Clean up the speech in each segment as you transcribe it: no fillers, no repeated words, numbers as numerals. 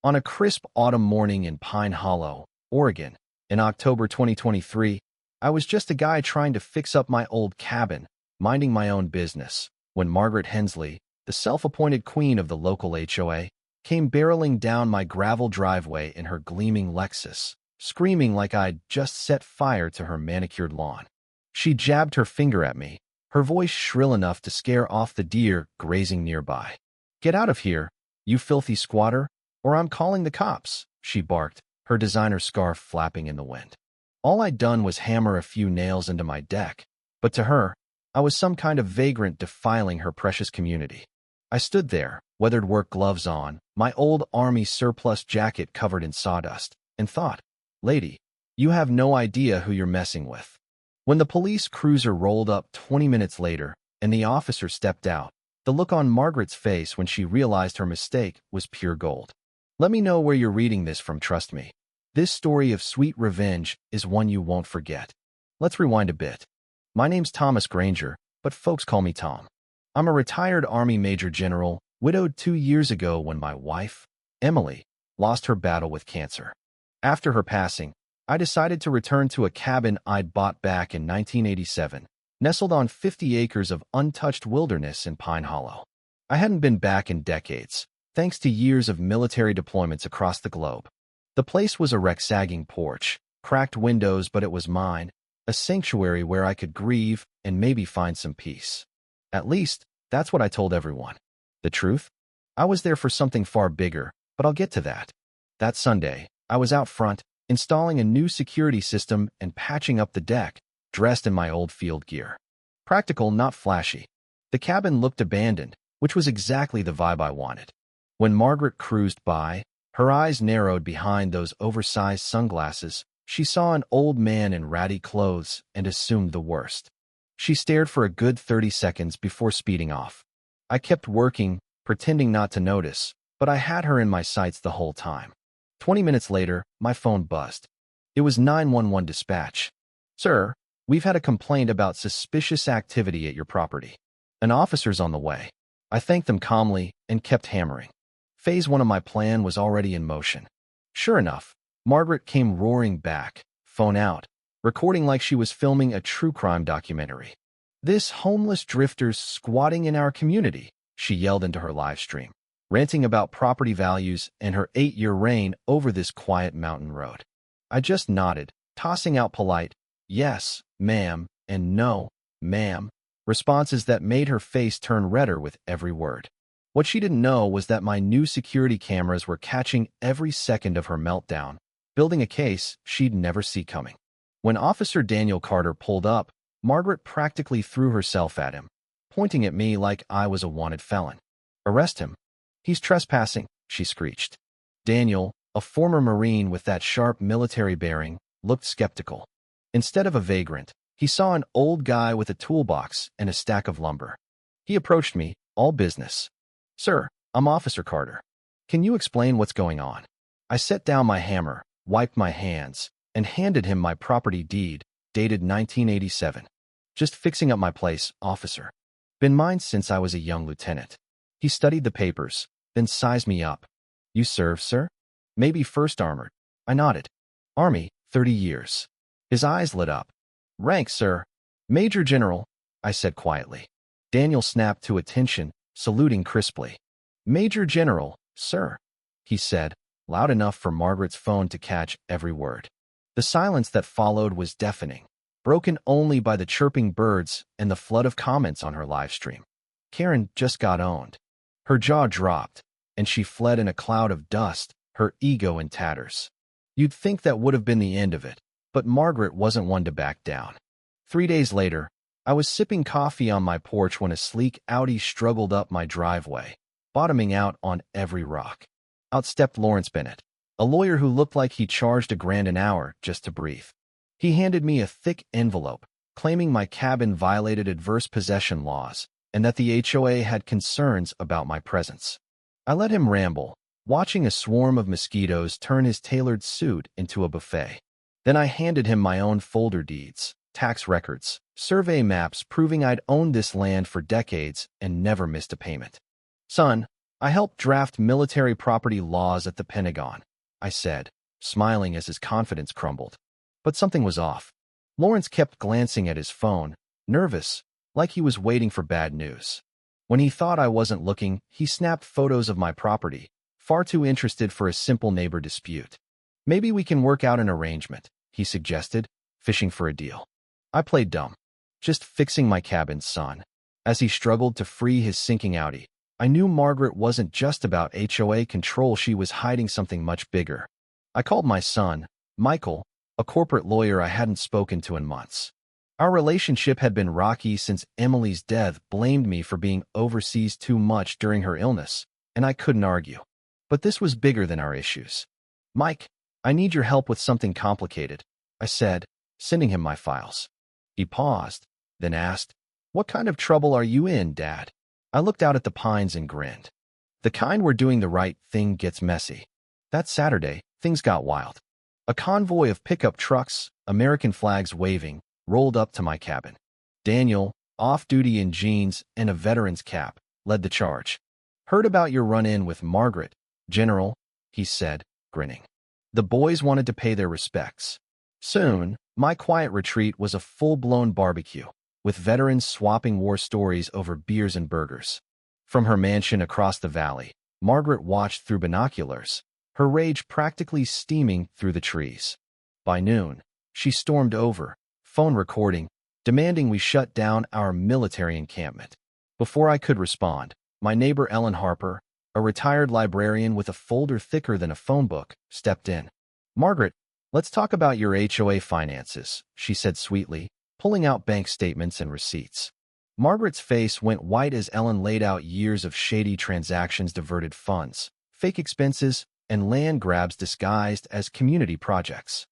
On a crisp autumn morning in Pine Hollow, Oregon, in October 2023, I was just a guy trying to fix up my old cabin, minding my own business, when Margaret Hensley, the self-appointed queen of the local HOA, came barreling down my gravel driveway in her gleaming Lexus, screaming like I'd just set fire to her manicured lawn. She jabbed her finger at me, her voice shrill enough to scare off the deer grazing nearby. "Get out of here, you filthy squatter, or I'm calling the cops," she barked, her designer scarf flapping in the wind. All I'd done was hammer a few nails into my deck, but to her, I was some kind of vagrant defiling her precious community. I stood there, weathered work gloves on, my old army surplus jacket covered in sawdust, and thought, "Lady, you have no idea who you're messing with." When the police cruiser rolled up 20 minutes later and the officer stepped out, the look on Margaret's face when she realized her mistake was pure gold. Let me know where you're reading this from, trust me. This story of sweet revenge is one you won't forget. Let's rewind a bit. My name's Thomas Granger, but folks call me Tom. I'm a retired Army Major General, widowed 2 years ago when my wife, Emily, lost her battle with cancer. After her passing, I decided to return to a cabin I'd bought back in 1987, nestled on 50 acres of untouched wilderness in Pine Hollow. I hadn't been back in decades, thanks to years of military deployments across the globe. The place was a wreck-sagging porch, cracked windows, but it was mine, a sanctuary where I could grieve and maybe find some peace. At least, that's what I told everyone. The truth? I was there for something far bigger, but I'll get to that. That Sunday, I was out front, installing a new security system and patching up the deck, dressed in my old field gear. Practical, not flashy. The cabin looked abandoned, which was exactly the vibe I wanted. When Margaret cruised by, her eyes narrowed behind those oversized sunglasses. She saw an old man in ratty clothes and assumed the worst. She stared for a good 30 seconds before speeding off. I kept working, pretending not to notice, but I had her in my sights the whole time. 20 minutes later, my phone buzzed. It was 911 dispatch. "Sir, we've had a complaint about suspicious activity at your property. An officer's on the way." I thanked them calmly and kept hammering. Phase 1 of my plan was already in motion. Sure enough, Margaret came roaring back, phone out, recording like she was filming a true crime documentary. "This homeless drifter's squatting in our community," she yelled into her live stream, ranting about property values and her 8-year reign over this quiet mountain road. I just nodded, tossing out polite, "Yes, ma'am," and "No, ma'am," responses that made her face turn redder with every word. What she didn't know was that my new security cameras were catching every second of her meltdown, building a case she'd never see coming. When Officer Daniel Carter pulled up, Margaret practically threw herself at him, pointing at me like I was a wanted felon. "Arrest him. He's trespassing," she screeched. Daniel, a former Marine with that sharp military bearing, looked skeptical. Instead of a vagrant, he saw an old guy with a toolbox and a stack of lumber. He approached me, all business. "Sir, I'm Officer Carter. Can you explain what's going on?" I set down my hammer, wiped my hands, and handed him my property deed, dated 1987. "Just fixing up my place, officer. Been mine since I was a young lieutenant." He studied the papers, then sized me up. "You serve, sir?" "Maybe first armored." I nodded. "Army, 30 years. His eyes lit up. "Rank, sir?" "Major General," I said quietly. Daniel snapped to attention, saluting crisply. "Major General, sir," he said, loud enough for Margaret's phone to catch every word. The silence that followed was deafening, broken only by the chirping birds and the flood of comments on her live stream. Karen just got owned. Her jaw dropped, and she fled in a cloud of dust, her ego in tatters. You'd think that would have been the end of it, but Margaret wasn't one to back down. 3 days later, I was sipping coffee on my porch when a sleek Audi struggled up my driveway, bottoming out on every rock. Out stepped Lawrence Bennett, a lawyer who looked like he charged $1,000 an hour just to breathe. He handed me a thick envelope, claiming my cabin violated adverse possession laws and that the HOA had concerns about my presence. I let him ramble, watching a swarm of mosquitoes turn his tailored suit into a buffet. Then I handed him my own folder deeds, tax records, survey maps proving I'd owned this land for decades and never missed a payment. "Son, I helped draft military property laws at the Pentagon, I said, smiling as his confidence crumbled. But something was off. Lawrence kept glancing at his phone, nervous, like he was waiting for bad news. When he thought I wasn't looking, he snapped photos of my property, far too interested for a simple neighbor dispute. Maybe we can work out an arrangement, he suggested, fishing for a deal. I played dumb. Just fixing my cabin, son. As he struggled to free his sinking Audi, I knew Margaret wasn't just about HOA control, she was hiding something much bigger. I called my son, Michael, a corporate lawyer I hadn't spoken to in months. Our relationship had been rocky since Emily's death, blamed me for being overseas too much during her illness, and I couldn't argue. But this was bigger than our issues. Mike, I need your help with something complicated, I said, sending him my files. He paused, then asked, "What kind of trouble are you in, Dad?" I looked out at the pines and grinned. The kind where doing the right thing gets messy. That Saturday, things got wild. A convoy of pickup trucks, American flags waving, rolled up to my cabin. Daniel, off-duty in jeans and a veteran's cap, led the charge. "Heard about your run-in with Margaret, General," he said, grinning. The boys wanted to pay their respects. Soon, my quiet retreat was a full-blown barbecue, with veterans swapping war stories over beers and burgers. From her mansion across the valley, Margaret watched through binoculars, her rage practically steaming through the trees. By noon, she stormed over, phone recording, demanding we shut down our military encampment. Before I could respond, my neighbor Ellen Harper, a retired librarian with a folder thicker than a phone book, stepped in. "Margaret, let's talk about your HOA finances," she said sweetly, pulling out bank statements and receipts. Margaret's face went white as Ellen laid out years of shady transactions, diverted funds, fake expenses, and land grabs disguised as community projects.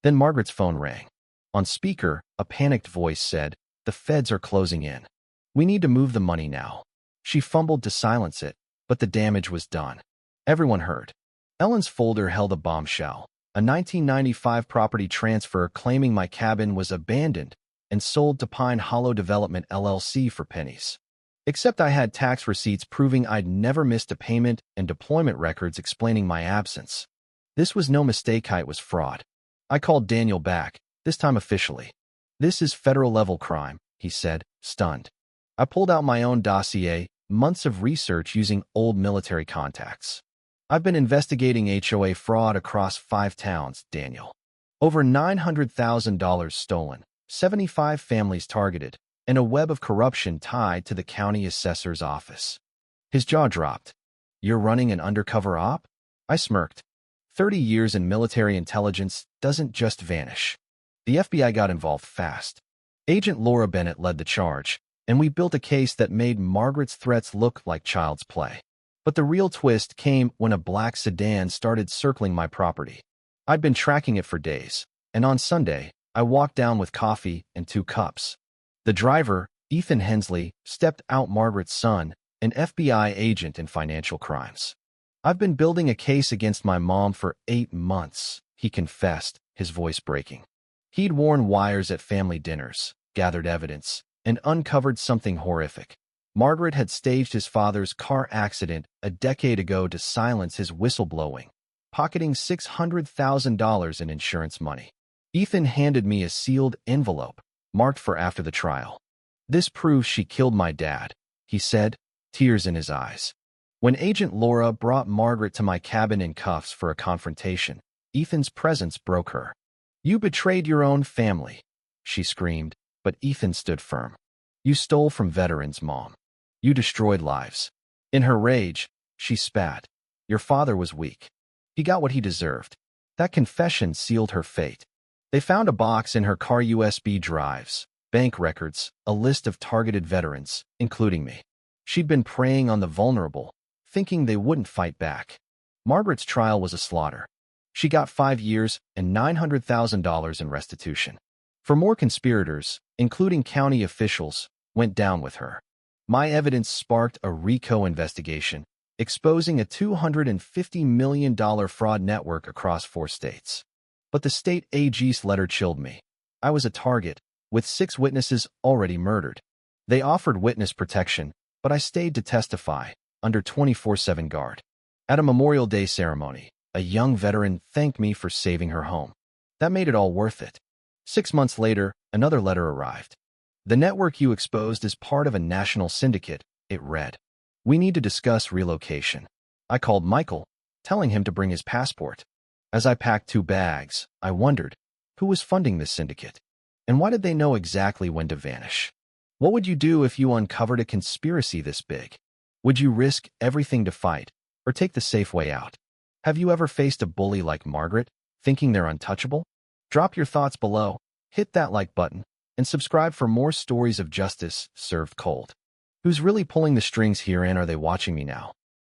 Then Margaret's phone rang. On speaker, a panicked voice said, "The feds are closing in. We need to move the money now." She fumbled to silence it, but the damage was done. Everyone heard. Ellen's folder held a bombshell, a 1995 property transfer claiming my cabin was abandoned and sold to Pine Hollow Development LLC for pennies. Except I had tax receipts proving I'd never missed a payment and deployment records explaining my absence. This was no mistake, it was fraud. I called Daniel back, this time officially. "This is federal-level crime," he said, stunned. I pulled out my own dossier, months of research using old military contacts. "I've been investigating HOA fraud across 5 towns, Daniel. Over $900,000 stolen, 75 families targeted, and a web of corruption tied to the county assessor's office." His jaw dropped. "You're running an undercover op?" I smirked. 30 years in military intelligence doesn't just vanish. The FBI got involved fast. Agent Laura Bennett led the charge, and we built a case that made Margaret's threats look like child's play. But the real twist came when a black sedan started circling my property. I'd been tracking it for days, and on Sunday, I walked down with coffee and 2 cups. The driver, Ethan Hensley, stepped out, Margaret's son, an FBI agent in financial crimes. "I've been building a case against my mom for 8 months, he confessed, his voice breaking. He'd worn wires at family dinners, gathered evidence, and uncovered something horrific. Margaret had staged his father's car accident a decade ago to silence his whistleblowing, pocketing $600,000 in insurance money. Ethan handed me a sealed envelope, marked for after the trial. "This proves she killed my dad," he said, tears in his eyes. When Agent Laura brought Margaret to my cabin in cuffs for a confrontation, Ethan's presence broke her. "You betrayed your own family," she screamed, but Ethan stood firm. "You stole from veterans, Mom. You destroyed lives." In her rage, she spat. "Your father was weak. He got what he deserved." That confession sealed her fate. They found a box in her car, USB drives, bank records, a list of targeted veterans, including me. She'd been preying on the vulnerable, thinking they wouldn't fight back. Margaret's trial was a slaughter. She got 5 years and $900,000 in restitution. For more conspirators, including county officials, went down with her. My evidence sparked a RICO investigation, exposing a $250 million fraud network across 4 states. But the state AG's letter chilled me. I was a target, with 6 witnesses already murdered. They offered witness protection, but I stayed to testify, under 24/7 guard. At a Memorial Day ceremony, a young veteran thanked me for saving her home. That made it all worth it. 6 months later, another letter arrived. The network you exposed is part of a national syndicate, it read. We need to discuss relocation. I called Michael, telling him to bring his passport. As I packed 2 bags, I wondered, who was funding this syndicate? And why did they know exactly when to vanish? What would you do if you uncovered a conspiracy this big? Would you risk everything to fight, or take the safe way out? Have you ever faced a bully like Margaret, thinking they're untouchable? Drop your thoughts below, hit that like button, and subscribe for more stories of justice served cold. Who's really pulling the strings here, and are they watching me now?